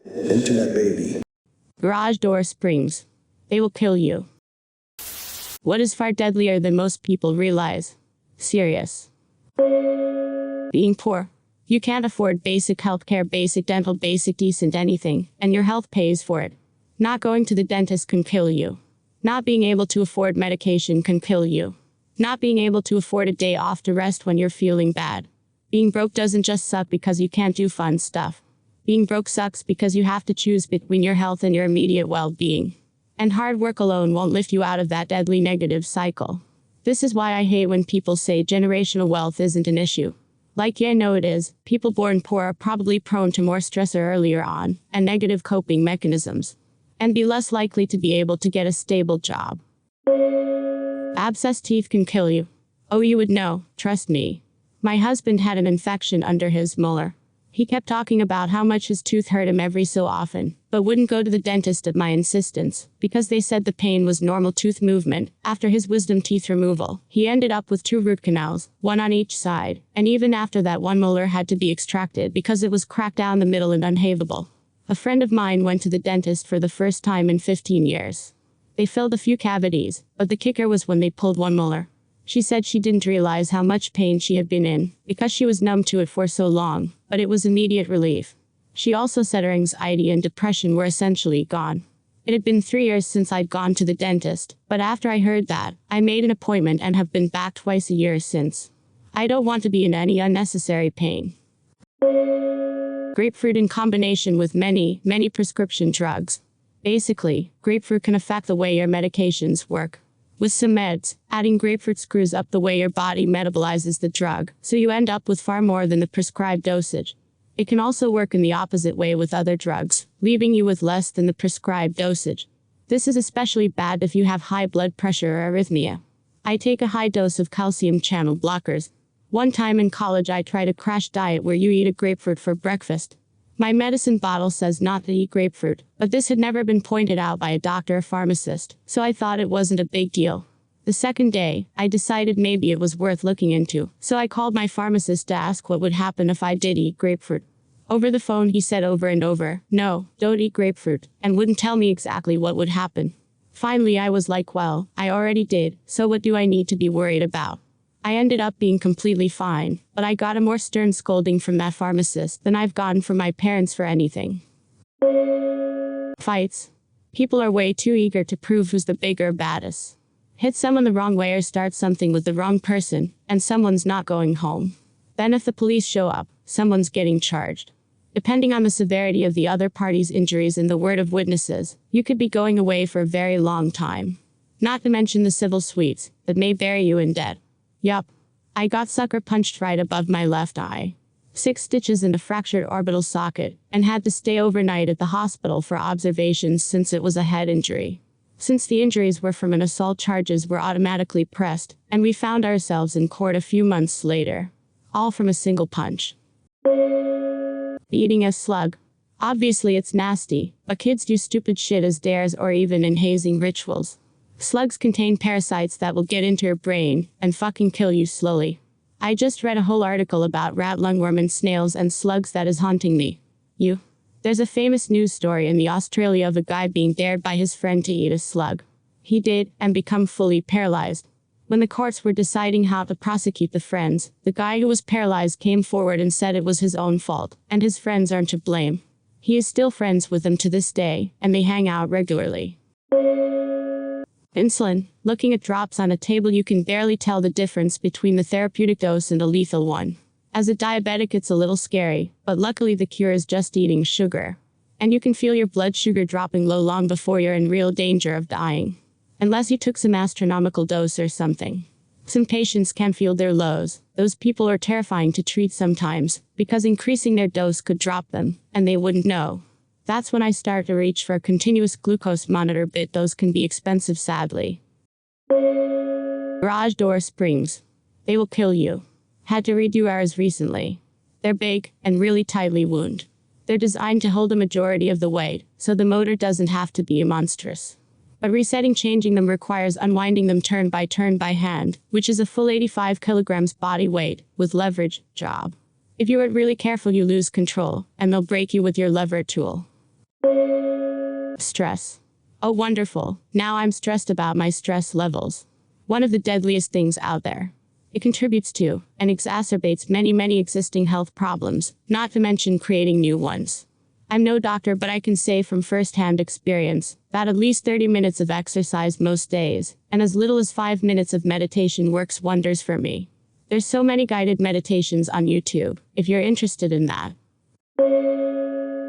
Internet baby. Garage door springs. They will kill you. What is far deadlier than most people realize? Serious. Being poor. You can't afford basic healthcare, basic dental, basic decent anything, and your health pays for it. Not going to the dentist can kill you. Not being able to afford medication can kill you. Not being able to afford a day off to rest when you're feeling bad. Being broke doesn't just suck because you can't do fun stuff. Being broke sucks because you have to choose between your health and your immediate well-being. And hard work alone won't lift you out of that deadly negative cycle. This is why I hate when people say generational wealth isn't an issue. Like, yeah, no it is. People born poor are probably prone to more stressor earlier on, and negative coping mechanisms. And be less likely to be able to get a stable job. Abscessed teeth can kill you. Oh, you would know, trust me. My husband had an infection under his molar. He kept talking about how much his tooth hurt him every so often, but wouldn't go to the dentist at my insistence, because they said the pain was normal tooth movement. After his wisdom teeth removal, he ended up with 2 root canals, one on each side, and even after that, one molar had to be extracted because it was cracked down the middle and unhavable. A friend of mine went to the dentist for the first time in 15 years. They filled a few cavities, but the kicker was when they pulled one molar. She said she didn't realize how much pain she had been in, because she was numb to it for so long, but it was immediate relief. She also said her anxiety and depression were essentially gone. It had been 3 years since I'd gone to the dentist, but after I heard that, I made an appointment and have been back twice a year since. I don't want to be in any unnecessary pain. Grapefruit in combination with many prescription drugs. Basically, grapefruit can affect the way your medications work. With some meds, adding grapefruit screws up the way your body metabolizes the drug, so you end up with far more than the prescribed dosage. It can also work in the opposite way with other drugs, leaving you with less than the prescribed dosage. This is especially bad if you have high blood pressure or arrhythmia. I take a high dose of calcium channel blockers. One time in college I tried a crash diet where you eat a grapefruit for breakfast. My medicine bottle says not to eat grapefruit, but this had never been pointed out by a doctor or pharmacist, so I thought it wasn't a big deal. The second day, I decided maybe it was worth looking into, so I called my pharmacist to ask what would happen if I did eat grapefruit. Over the phone he said over and over, "No, don't eat grapefruit," and wouldn't tell me exactly what would happen. Finally I was like, well, I already did, so what do I need to be worried about? I ended up being completely fine, but I got a more stern scolding from that pharmacist than I've gotten from my parents for anything. Fights. People are way too eager to prove who's the bigger, baddest. Hit someone the wrong way or start something with the wrong person, and someone's not going home. Then if the police show up, someone's getting charged. Depending on the severity of the other party's injuries and the word of witnesses, you could be going away for a very long time. Not to mention the civil suits that may bury you in debt. Yup. I got sucker punched right above my left eye. 6 stitches in a fractured orbital socket, and had to stay overnight at the hospital for observations since it was a head injury. Since the injuries were from an assault, charges were automatically pressed, and we found ourselves in court a few months later. All from a single punch. Eating a slug. Obviously it's nasty, but kids do stupid shit as dares or even in hazing rituals. Slugs contain parasites that will get into your brain and fucking kill you slowly. I just read a whole article about rat lungworm and snails and slugs that is haunting me. There's a famous news story in Australia of a guy being dared by his friend to eat a slug. He did, and become fully paralyzed. When the courts were deciding how to prosecute the friends, the guy who was paralyzed came forward and said it was his own fault, and his friends aren't to blame. He is still friends with them to this day, and they hang out regularly. Insulin. Looking at drops on a table, you can barely tell the difference between the therapeutic dose and a lethal one. As a diabetic, it's a little scary, but luckily the cure is just eating sugar. And you can feel your blood sugar dropping low long before you're in real danger of dying. Unless you took some astronomical dose or something. Some patients can feel their lows. Those people are terrifying to treat sometimes, because increasing their dose could drop them, and they wouldn't know. That's when I start to reach for a continuous glucose monitor, but those can be expensive, sadly. Garage door springs. They will kill you. Had to redo ours recently. They're big and really tightly wound. They're designed to hold a majority of the weight, so the motor doesn't have to be monstrous. But changing them requires unwinding them turn by hand, which is a full 85 kilograms body weight, with leverage, job. If you aren't really careful, you lose control, and they'll break you with your lever tool. Stress. Oh, wonderful. Now I'm stressed about my stress levels. One of the deadliest things out there. It contributes to and exacerbates many existing health problems, not to mention creating new ones. I'm no doctor, but I can say from first-hand experience that at least 30 minutes of exercise most days, and as little as 5 minutes of meditation works wonders for me. There's so many guided meditations on YouTube, if you're interested in that.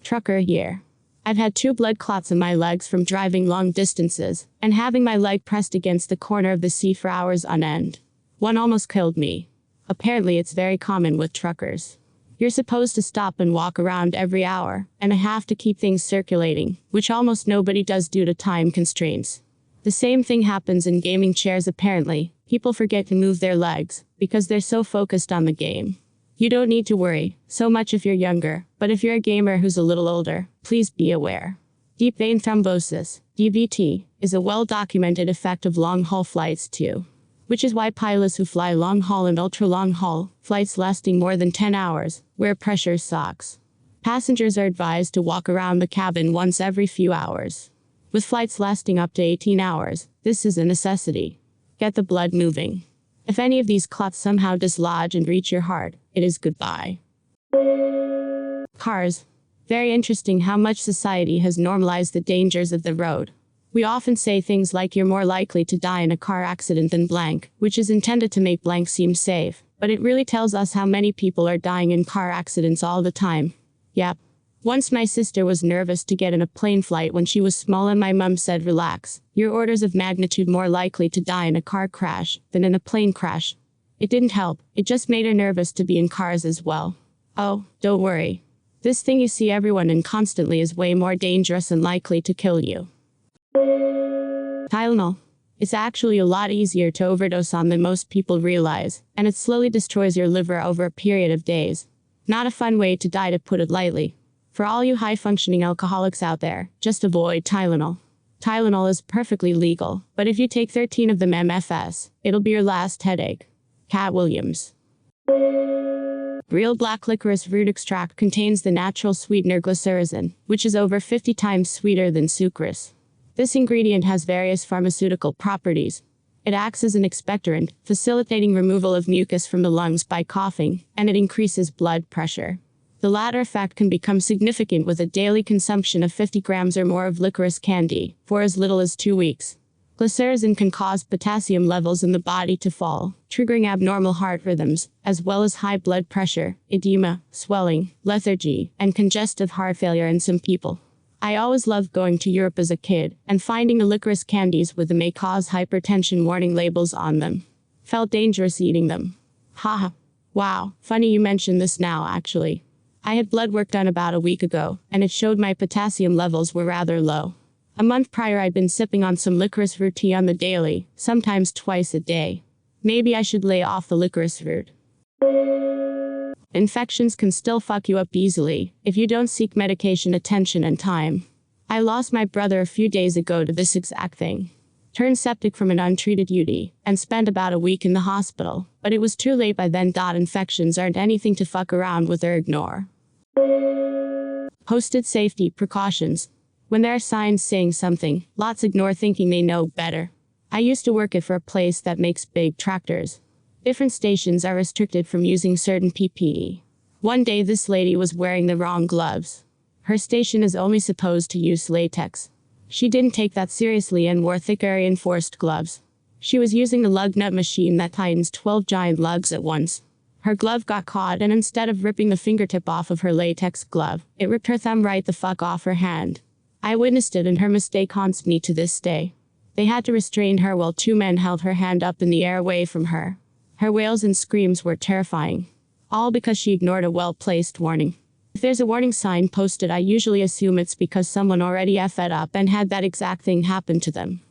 Trucker here. I've had 2 blood clots in my legs from driving long distances, and having my leg pressed against the corner of the seat for hours on end. One almost killed me. Apparently it's very common with truckers. You're supposed to stop and walk around every hour and a half to keep things circulating, which almost nobody does due to time constraints. The same thing happens in gaming chairs apparently. People forget to move their legs because they're so focused on the game. You don't need to worry so much if you're younger, but if you're a gamer who's a little older, please be aware. Deep vein thrombosis, DVT, is a well-documented effect of long-haul flights too. Which is why pilots who fly long-haul and ultra-long-haul flights lasting more than 10 hours wear pressure socks. Passengers are advised to walk around the cabin once every few hours. With flights lasting up to 18 hours, this is a necessity. Get the blood moving. If any of these clots somehow dislodge and reach your heart, it is goodbye. Cars. Very interesting how much society has normalized the dangers of the road. We often say things like you're more likely to die in a car accident than blank, which is intended to make blank seem safe, but it really tells us how many people are dying in car accidents all the time. Yep. Once my sister was nervous to get in a plane flight when she was small and my mum said, "Relax, you're orders of magnitude more likely to die in a car crash than in a plane crash." It didn't help, it just made her nervous to be in cars as well. Oh, don't worry. This thing you see everyone in constantly is way more dangerous and likely to kill you. Tylenol. It's actually a lot easier to overdose on than most people realize, and it slowly destroys your liver over a period of days. Not a fun way to die, to put it lightly. For all you high-functioning alcoholics out there, just avoid Tylenol. Tylenol is perfectly legal, but if you take 13 of them MFS, it'll be your last headache. Cat Williams. Real black licorice root extract contains the natural sweetener glycyrrhizin, which is over 50 times sweeter than sucrose. This ingredient has various pharmaceutical properties. It acts as an expectorant, facilitating removal of mucus from the lungs by coughing, and it increases blood pressure. The latter effect can become significant with a daily consumption of 50 grams or more of licorice candy, for as little as 2 weeks. Glycyrrhizin can cause potassium levels in the body to fall, triggering abnormal heart rhythms, as well as high blood pressure, edema, swelling, lethargy, and congestive heart failure in some people. I always loved going to Europe as a kid, and finding the licorice candies with the may cause hypertension warning labels on them. Felt dangerous eating them. Haha. Wow, funny you mention this now actually. I had blood work done about a week ago, and it showed my potassium levels were rather low. A month prior I'd been sipping on some licorice root tea on the daily, sometimes twice a day. Maybe I should lay off the licorice root. Infections can still fuck you up easily if you don't seek medication attention and time. I lost my brother a few days ago to this exact thing. Turned septic from an untreated UTI and spent about a week in the hospital, but it was too late by then. Infections aren't anything to fuck around with or ignore. Posted safety precautions. When there are signs saying something, lots ignore thinking they know better. I used to work for a place that makes big tractors. Different stations are restricted from using certain PPE. One day this lady was wearing the wrong gloves. Her station is only supposed to use latex. She didn't take that seriously and wore thicker reinforced gloves. She was using the lug nut machine that tightens 12 giant lugs at once. Her glove got caught, and instead of ripping the fingertip off of her latex glove, it ripped her thumb right the fuck off her hand. I witnessed it, and her mistake haunts me to this day. They had to restrain her while 2 men held her hand up in the air away from her. Her wails and screams were terrifying. All because she ignored a well-placed warning. If there's a warning sign posted, I usually assume it's because someone already effed up and had that exact thing happen to them.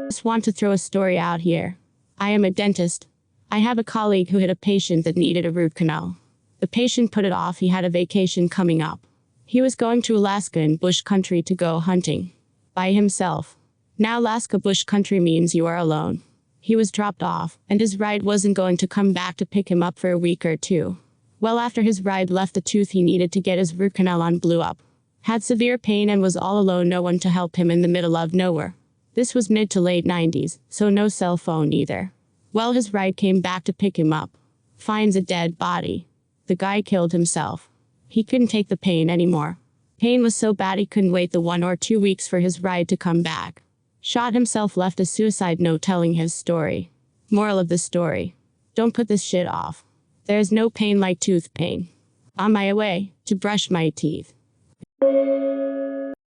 Just want to throw a story out here. I am a dentist. I have a colleague who had a patient that needed a root canal. The patient put it off. He had a vacation coming up. He was going to Alaska in bush country to go hunting. By himself. Now Alaska bush country means you are alone. He was dropped off, and his ride wasn't going to come back to pick him up for a week or two. Well, after his ride left, the tooth he needed to get his root canal on blew up. Had severe pain and was all alone, no one to help him in the middle of nowhere. This was mid to late 90s, so no cell phone either. Well, his ride came back to pick him up. Finds a dead body. The guy killed himself. He couldn't take the pain anymore. Pain was so bad he couldn't wait the 1 or 2 weeks for his ride to come back. Shot himself, left a suicide note telling his story. Moral of the story: don't put this shit off. There is no pain like tooth pain. On my way to brush my teeth.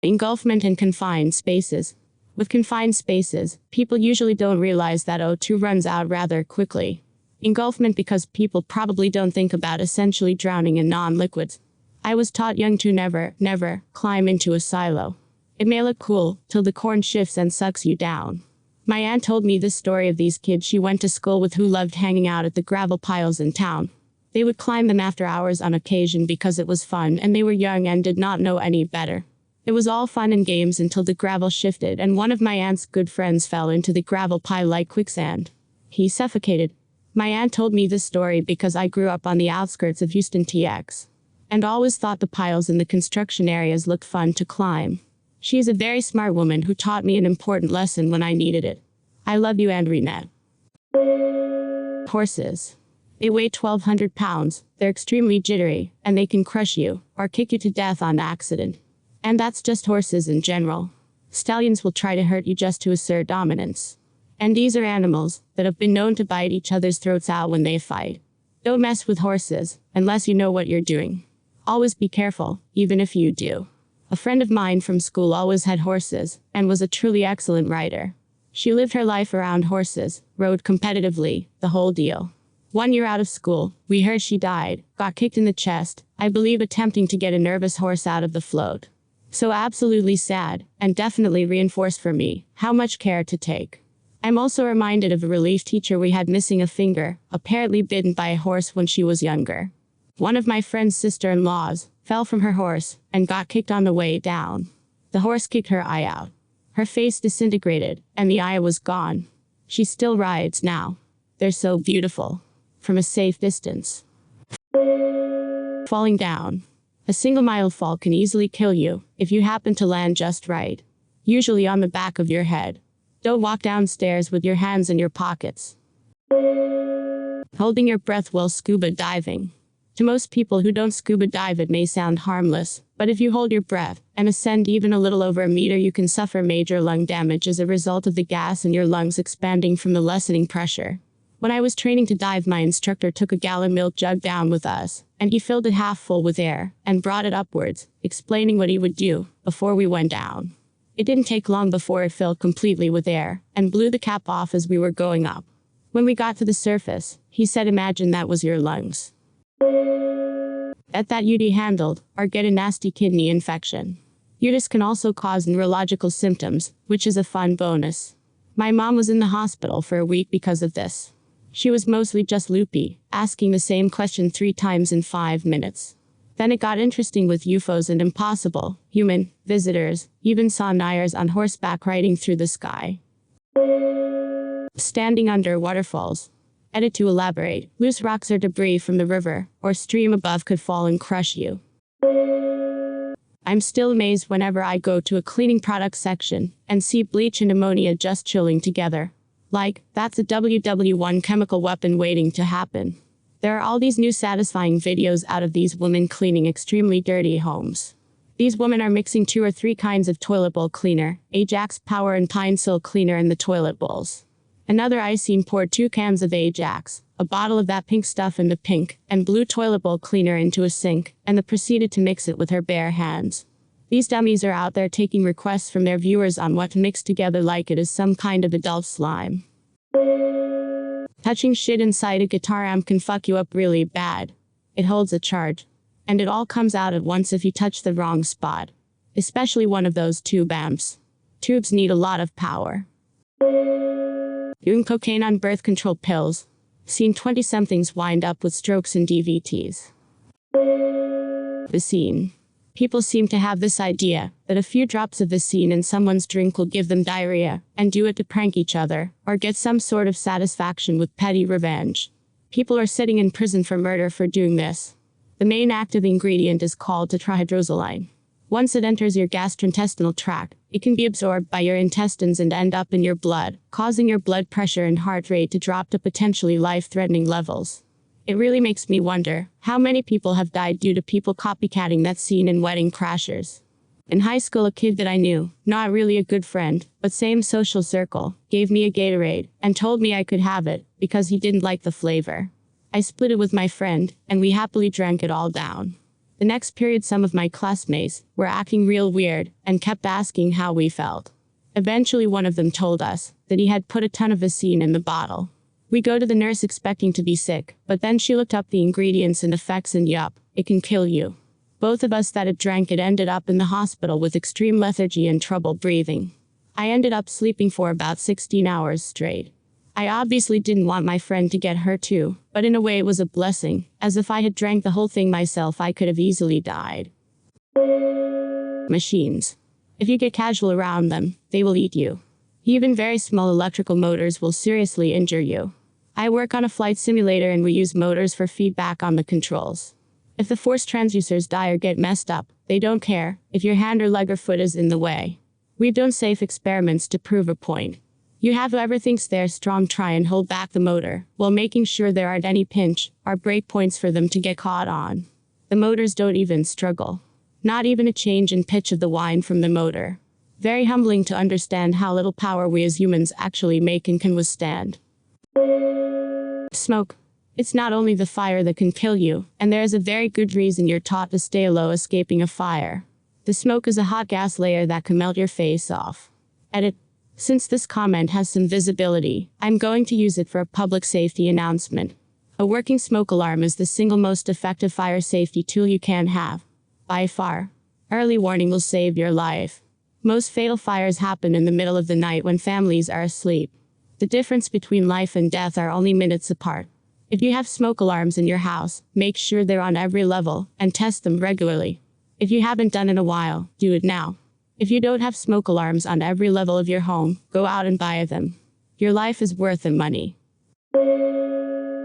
Engulfment in confined spaces. With confined spaces, people usually don't realize that O2 runs out rather quickly. Engulfment because people probably don't think about essentially drowning in non-liquids. I was taught young to never climb into a silo. It may look cool till the corn shifts and sucks you down. My aunt told me the story of these kids she went to school with who loved hanging out at the gravel piles in town. They would climb them after hours on occasion because it was fun and they were young and did not know any better. It was all fun and games until the gravel shifted and one of my aunt's good friends fell into the gravel pile like quicksand. He suffocated. My aunt told me this story because I grew up on the outskirts of Houston, TX, and always thought the piles in the construction areas looked fun to climb. She is a very smart woman who taught me an important lesson when I needed it. I love you, Andrinette. Horses. They weigh 1,200 pounds, they're extremely jittery, and they can crush you, or kick you to death on accident. And that's just horses in general. Stallions will try to hurt you just to assert dominance. And these are animals that have been known to bite each other's throats out when they fight. Don't mess with horses, unless you know what you're doing. Always be careful, even if you do. A friend of mine from school always had horses, and was a truly excellent rider. She lived her life around horses, rode competitively, the whole deal. 1 year out of school, we heard she died, got kicked in the chest, I believe attempting to get a nervous horse out of the float. So absolutely sad, and definitely reinforced for me how much care to take. I'm also reminded of a relief teacher we had missing a finger, apparently bitten by a horse when she was younger. One of my friend's sister-in-laws fell from her horse and got kicked on the way down. The horse kicked her eye out. Her face disintegrated, and the eye was gone. She still rides now. They're so beautiful. From a safe distance. Falling down. A single-mile fall can easily kill you if you happen to land just right. Usually on the back of your head. Don't walk downstairs with your hands in your pockets. Holding your breath while scuba diving. To most people who don't scuba dive, it may sound harmless, but if you hold your breath and ascend even a little over a meter, you can suffer major lung damage as a result of the gas in your lungs expanding from the lessening pressure. When I was training to dive, my instructor took a gallon milk jug down with us, and he filled it half full with air and brought it upwards, explaining what he would do before we went down. It didn't take long before it filled completely with air and blew the cap off as we were going up. When we got to the surface, he said, "Imagine that was your lungs. Get that UTI handled, or get a nasty kidney infection." UTIs can also cause neurological symptoms, which is a fun bonus. My mom was in the hospital for a week because of this. She was mostly just loopy, asking the same question 3 times in 5 minutes. Then it got interesting with UFOs and impossible human visitors, even saw Nyers on horseback riding through the sky. Standing under waterfalls. Edit to elaborate. Loose rocks or debris from the river or stream above could fall and crush you. I'm still amazed whenever I go to a cleaning products section and see bleach and ammonia just chilling together. Like, that's a WW1 chemical weapon waiting to happen. There are all these new satisfying videos out of these women cleaning extremely dirty homes. These women are mixing 2 or 3 kinds of toilet bowl cleaner, Ajax Power and Pine Sol cleaner in the toilet bowls. Another I seen poured 2 cans of Ajax, a bottle of that pink stuff in the pink and blue toilet bowl cleaner into a sink, and then proceeded to mix it with her bare hands. These dummies are out there taking requests from their viewers on what to mix together like it is some kind of adult slime. Touching shit inside a guitar amp can fuck you up really bad. It holds a charge. And it all comes out at once if you touch the wrong spot. Especially one of those tube amps. Tubes need a lot of power. Doing cocaine on birth control pills. Seen 20-somethings wind up with strokes and DVTs. The scene. People seem to have this idea that a few drops of the scene in someone's drink will give them diarrhea, and do it to prank each other, or get some sort of satisfaction with petty revenge. People are sitting in prison for murder for doing this. The main active ingredient is called tetrahydrozoline. Once it enters your gastrointestinal tract, it can be absorbed by your intestines and end up in your blood, causing your blood pressure and heart rate to drop to potentially life-threatening levels. It really makes me wonder how many people have died due to people copycatting that scene in Wedding Crashers. In high school, a kid that I knew, not really a good friend, but same social circle, gave me a Gatorade and told me I could have it because he didn't like the flavor. I split it with my friend, and we happily drank it all down. The next period, some of my classmates were acting real weird and kept asking how we felt. Eventually, one of them told us that he had put a ton of Vicine in the bottle. We go to the nurse expecting to be sick, but then she looked up the ingredients and effects, and yup, it can kill you. Both of us that had drank it ended up in the hospital with extreme lethargy and trouble breathing. I ended up sleeping for about 16 hours straight. I obviously didn't want my friend to get hurt too, but in a way it was a blessing, as if I had drank the whole thing myself I could have easily died. Machines. If you get casual around them, they will eat you. Even very small electrical motors will seriously injure you. I work on a flight simulator and we use motors for feedback on the controls. If the force transducers die or get messed up, they don't care if your hand or leg or foot is in the way. We've done safe experiments to prove a point. You have whoever thinks they're strong try and hold back the motor, while making sure there aren't any pinch or break points for them to get caught on. The motors don't even struggle. Not even a change in pitch of the whine from the motor. Very humbling to understand how little power we as humans actually make and can withstand. Smoke. It's not only the fire that can kill you, and there is a very good reason you're taught to stay low escaping a fire. The smoke is a hot gas layer that can melt your face off. Edit. Since this comment has some visibility, I'm going to use it for a public safety announcement. A working smoke alarm is the single most effective fire safety tool you can have. By far. Early warning will save your life. Most fatal fires happen in the middle of the night when families are asleep. The difference between life and death are only minutes apart. If you have smoke alarms in your house, make sure they're on every level and test them regularly. If you haven't done it in a while, do it now. If you don't have smoke alarms on every level of your home, go out and buy them. Your life is worth the money.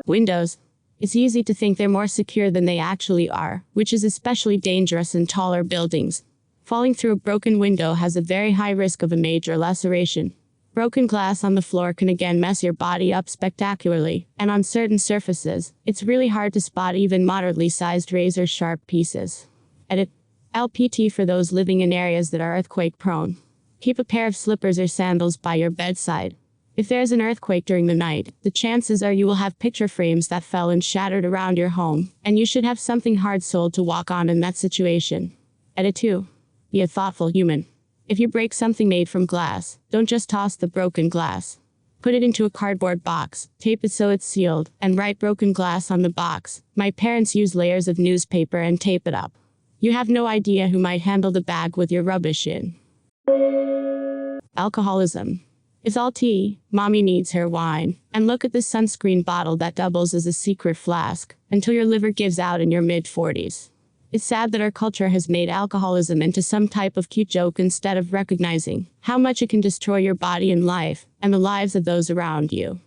Windows. It's easy to think they're more secure than they actually are, which is especially dangerous in taller buildings. Falling through a broken window has a very high risk of a major laceration. Broken glass on the floor can again mess your body up spectacularly, and on certain surfaces, it's really hard to spot even moderately sized razor-sharp pieces. Edit. LPT for those living in areas that are earthquake-prone. Keep a pair of slippers or sandals by your bedside. If there is an earthquake during the night, the chances are you will have picture frames that fell and shattered around your home, and you should have something hard-soled to walk on in that situation. Edit 2. Be a thoughtful human. If you break something made from glass, don't just toss the broken glass. Put it into a cardboard box, tape it so it's sealed, and write broken glass on the box. My parents use layers of newspaper and tape it up. You have no idea who might handle the bag with your rubbish in. Alcoholism. It's all tea, mommy needs her wine, and look at this sunscreen bottle that doubles as a secret flask, until your liver gives out in your mid-40s. It's sad that our culture has made alcoholism into some type of cute joke instead of recognizing how much it can destroy your body and life, and the lives of those around you.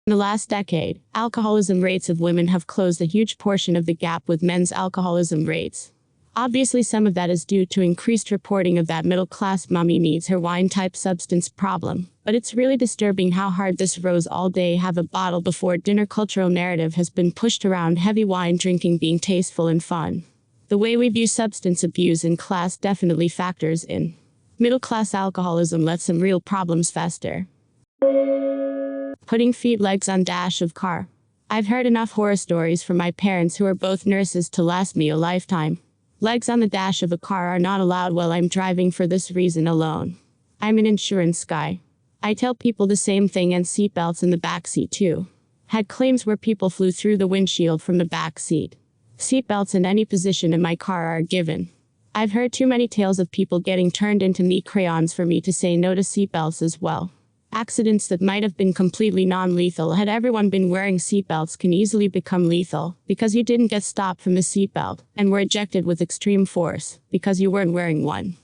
In the last decade, alcoholism rates of women have closed a huge portion of the gap with men's alcoholism rates. Obviously, some of that is due to increased reporting of that middle-class mommy needs her wine type substance problem, but it's really disturbing how hard this rose all day have a bottle before dinner cultural narrative has been pushed around heavy wine drinking being tasteful and fun. The way we view substance abuse in class definitely factors in. Middle-class alcoholism lets some real problems fester. Putting feet legs on dash of car. I've heard enough horror stories from my parents who are both nurses to last me a lifetime. Legs on the dash of a car are not allowed while I'm driving for this reason alone. I'm an insurance guy. I tell people the same thing, and seatbelts in the back seat too. Had claims where people flew through the windshield from the back seat. Seatbelts in any position in my car are a given. I've heard too many tales of people getting turned into meat crayons for me to say no to seatbelts as well. Accidents that might have been completely non-lethal had everyone been wearing seatbelts can easily become lethal because you didn't get stopped from the seatbelt and were ejected with extreme force because you weren't wearing one.